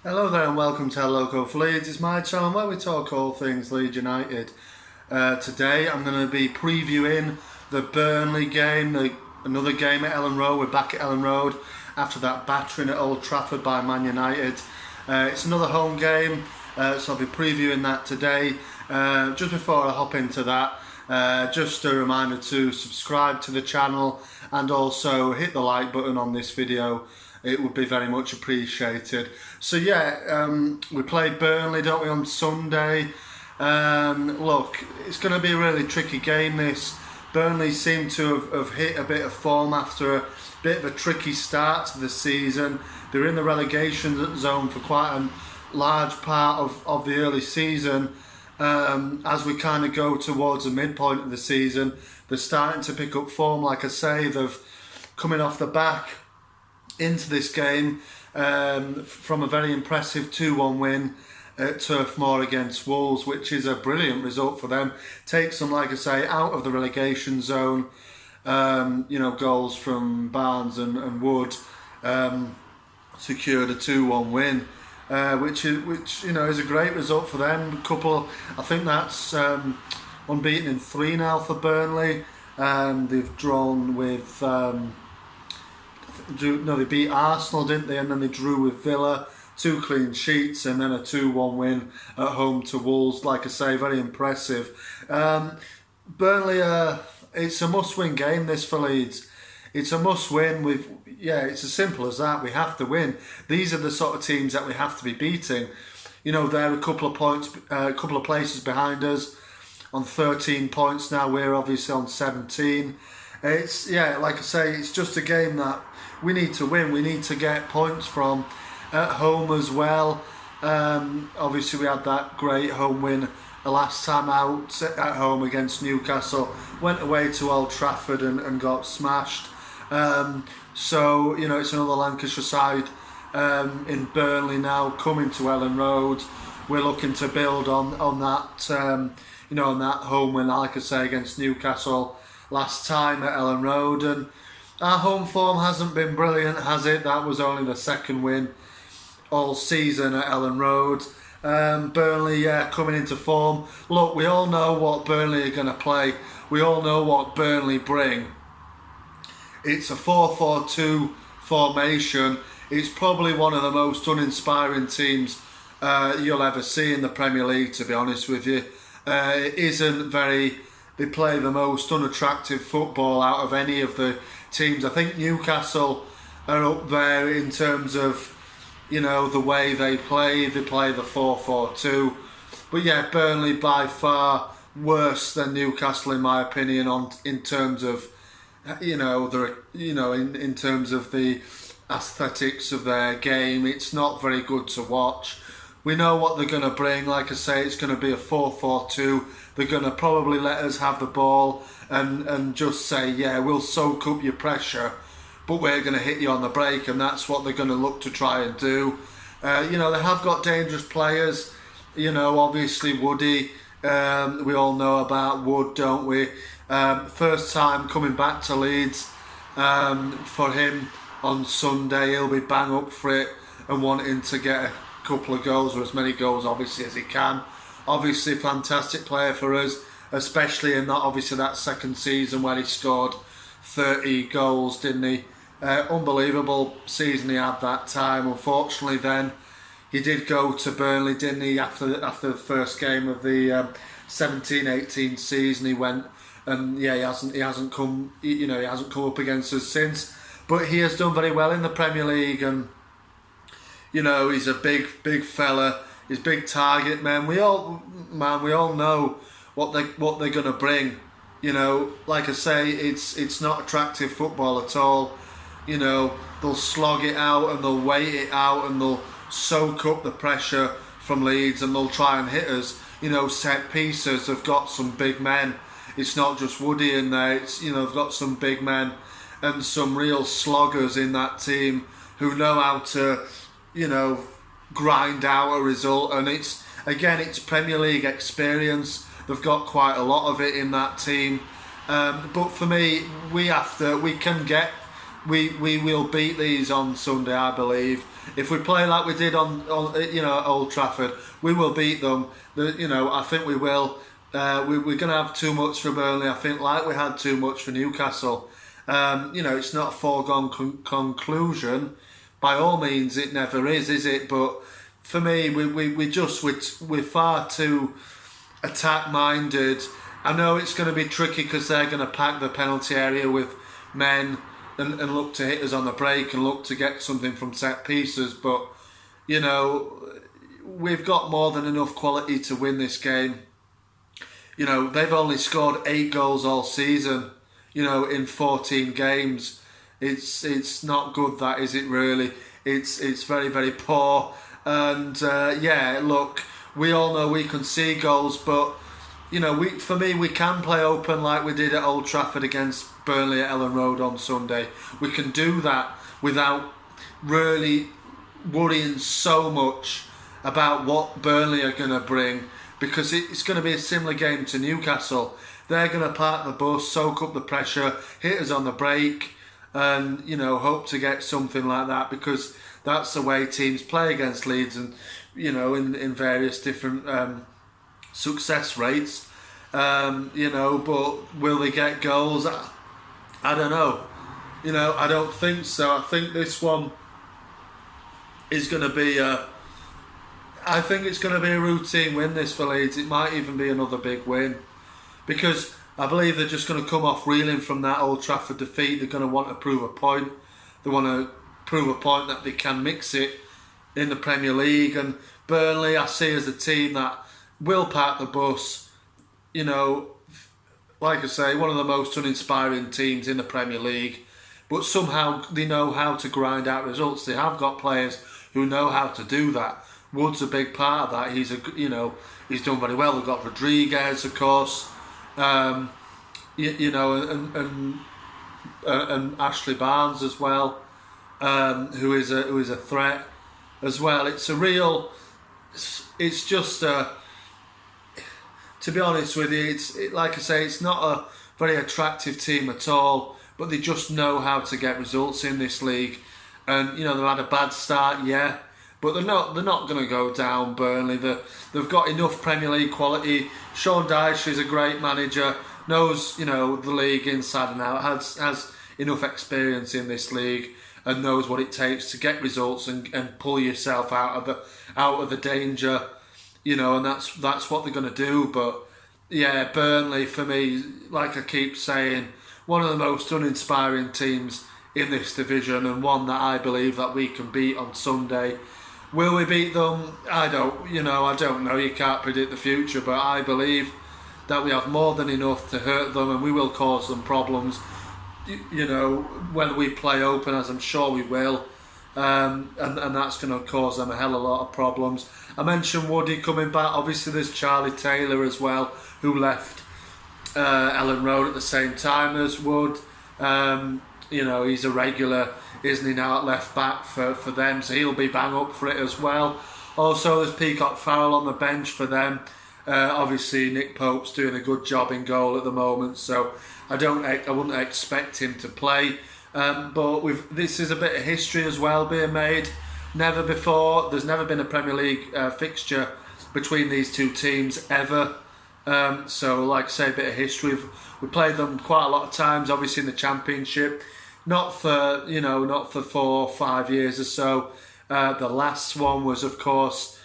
Hello there and welcome to Hello Loco for Leeds. It's my channel where we talk all things Leeds United. Today I'm going to be previewing the Burnley game, another game at Elland Road. We're back at Elland Road after that battering at Old Trafford by Man United. It's another home game, so I'll be previewing that today. Just before I hop into that, just a reminder to subscribe to the channel and also hit the like button on this video. It would be very much appreciated. So yeah, we played Burnley, don't we, on Sunday. Look, it's going to be a really tricky game, this. Burnley seem to have hit a bit of form after a bit of a tricky start to the season. They were in the relegation zone for quite a large part of the early season. As we kind of go towards the midpoint of the season, they're starting to pick up form. Like I say, they've coming off the back into this game from a very impressive 2-1 win at Turf Moor against Wolves, which is a brilliant result for them. Takes them, like I say, out of the relegation zone. Goals from Barnes and Wood secured a 2-1 win, which is a great result for them. I think that's unbeaten in 3 now for Burnley. They've drawn with. They beat Arsenal, didn't they? And then they drew with Villa, 2 clean sheets, and then a 2-1 win at home to Wolves. Like I say, very impressive. Burnley, it's a must-win game, this, for Leeds. It's a must-win. It's as simple as that. We have to win. These are the sort of teams that we have to be beating. They're a couple of places behind us on 13 points now. We're obviously on 17. Like I say, it's just a game that we need to win. We need to get points from at home as well. Obviously, we had that great home win the last time out at home against Newcastle. Went away to Old Trafford and got smashed. It's another Lancashire side in Burnley now coming to Elland Road. We're looking to build on that, on that home win, like I say, against Newcastle last time at Elland Road. And our home form hasn't been brilliant, has it? That was only the second win all season at Elland Road. Burnley, coming into form. Look, we all know what Burnley are going to play. We all know what Burnley bring. It's a 4-4-2 formation. It's probably one of the most uninspiring teams you'll ever see in the Premier League, to be honest with you. They play the most unattractive football out of any of the teams. I think Newcastle are up there in terms of, the way they play. They play the 4-4-2. But yeah, Burnley by far worse than Newcastle in my opinion in terms of, in terms of the aesthetics of their game. It's not very good to watch. We know what they're going to bring. Like I say, it's going to be a 4-4-2. They're going to probably let us have the ball and just say, yeah, we'll soak up your pressure, but we're going to hit you on the break, and that's what they're going to look to try and do. They have got dangerous players. Obviously Woody. We all know about Wood, don't we? First time coming back to Leeds for him on Sunday. He'll be bang up for it and wanting to get a couple of goals, or as many goals obviously as he can. Obviously fantastic player for us, especially in that second season where he scored 30 goals, didn't he? Unbelievable season he had that time. Unfortunately then he did go to Burnley, didn't he, after the first game of the 17-18 season. He went, and he hasn't come up against us since, but he has done very well in the Premier League. And he's a big fella. He's big target man. We all know what they're gonna bring. Like I say, it's not attractive football at all. They'll slog it out and they'll wait it out and they'll soak up the pressure from Leeds and they'll try and hit us. Set pieces. They've got some big men. It's not just Woody in there. It's they've got some big men and some real sloggers in that team who know how to grind out a result. And it's Premier League experience. They've got quite a lot of it in that team. But for me, we can get we will beat these on Sunday, I believe. If we play like we did on at Old Trafford, we will beat them. I think we will. We're going to have too much for Burnley. I think like we had too much for Newcastle. It's not a foregone conclusion. By all means, it never is it? But for me, we're far too attack-minded. I know it's going to be tricky because they're going to pack the penalty area with men and look to hit us on the break and look to get something from set pieces. But, we've got more than enough quality to win this game. They've only scored 8 goals all season, in 14 games. It's not good, that, is it really? It's very, very poor. And, look, we all know we can see goals, but, for me, we can play open like we did at Old Trafford against Burnley at Elland Road on Sunday. We can do that without really worrying so much about what Burnley are going to bring, because it's going to be a similar game to Newcastle. They're going to park the bus, soak up the pressure, hit us on the break, and hope to get something like that, because that's the way teams play against Leeds, and in various different success rates. But will they get goals? I don't know. I don't think so. I think this one is going to be I think it's going to be a routine win, this, for Leeds. It might even be another big win, because I believe they're just going to come off reeling from that Old Trafford defeat. They're going to want to prove a point. They want to prove a point that they can mix it in the Premier League. And Burnley, I see as a team that will park the bus. Like I say, one of the most uninspiring teams in the Premier League. But somehow they know how to grind out results. They have got players who know how to do that. Wood's a big part of that. He's done very well. We've got Rodriguez, of course, and Ashley Barnes as well, who is a threat as well. It's just to be honest with you, like I say, it's not a very attractive team at all. But they just know how to get results in this league, and they've had a bad start, yeah. But they're not going to go down, Burnley. They've got enough Premier League quality. Sean Dyche is a great manager, knows the league inside and out, has enough experience in this league, and knows what it takes to get results and pull yourself out of the danger, and that's what they're going to do. But yeah, Burnley for me, like I keep saying, one of the most uninspiring teams in this division, and one that I believe that we can beat on Sunday. Will we beat them? I don't know. You can't predict the future, but I believe that we have more than enough to hurt them, and we will cause them problems. When we play open, as I'm sure we will, and that's going to cause them a hell of a lot of problems. I mentioned Woody coming back. Obviously, there's Charlie Taylor as well, who left Elland Road at the same time as Wood. He's a regular, isn't he, now at left back for them, so he'll be bang up for it as well. Also, there's Peacock Farrell on the bench for them. Obviously, Nick Pope's doing a good job in goal at the moment, so I wouldn't expect him to play. But this is a bit of history as well being made. There's never been a Premier League fixture between these two teams ever. So, like I say, a bit of history. We played them quite a lot of times, obviously in the Championship. Not for 4 or 5 years or so. The last one was, of course,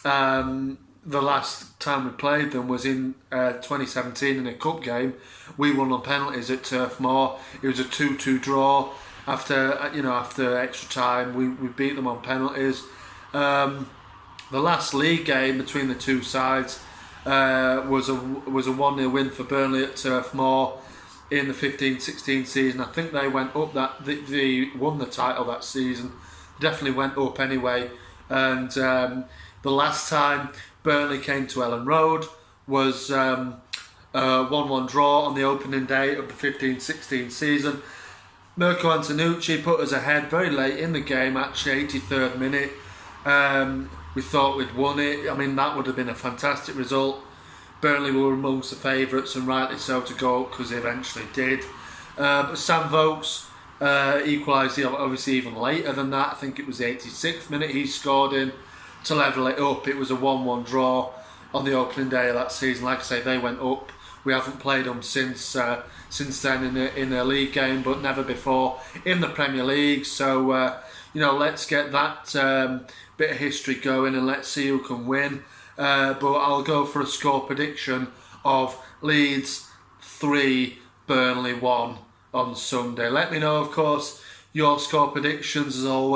the last time we played them was in 2017 in a cup game. We won on penalties at Turf Moor. It was a 2-2 draw. After extra time, we beat them on penalties. The last league game between the two sides was a 1-0 win for Burnley at Turf Moor in the 15-16 season. I think they went up they won the title that season. Definitely went up anyway. And the last time Burnley came to Elland Road was a 1-1 draw on the opening day of the 15-16 season. Mirko Antonucci put us ahead very late in the game, actually 83rd minute. We thought we'd won it. I mean, that would have been a fantastic result. Burnley were amongst the favourites, and rightly so, to go up, because they eventually did. But Sam Vokes equalised obviously even later than that. I think it was the 86th minute he scored in to level it up. It was a 1-1 draw on the opening day of that season. Like I say, they went up. We haven't played them since then in a league game, but never before in the Premier League. So let's get that bit of history going and let's see who can win. But I'll go for a score prediction of Leeds 3, Burnley 1 on Sunday. Let me know, of course, your score predictions as always.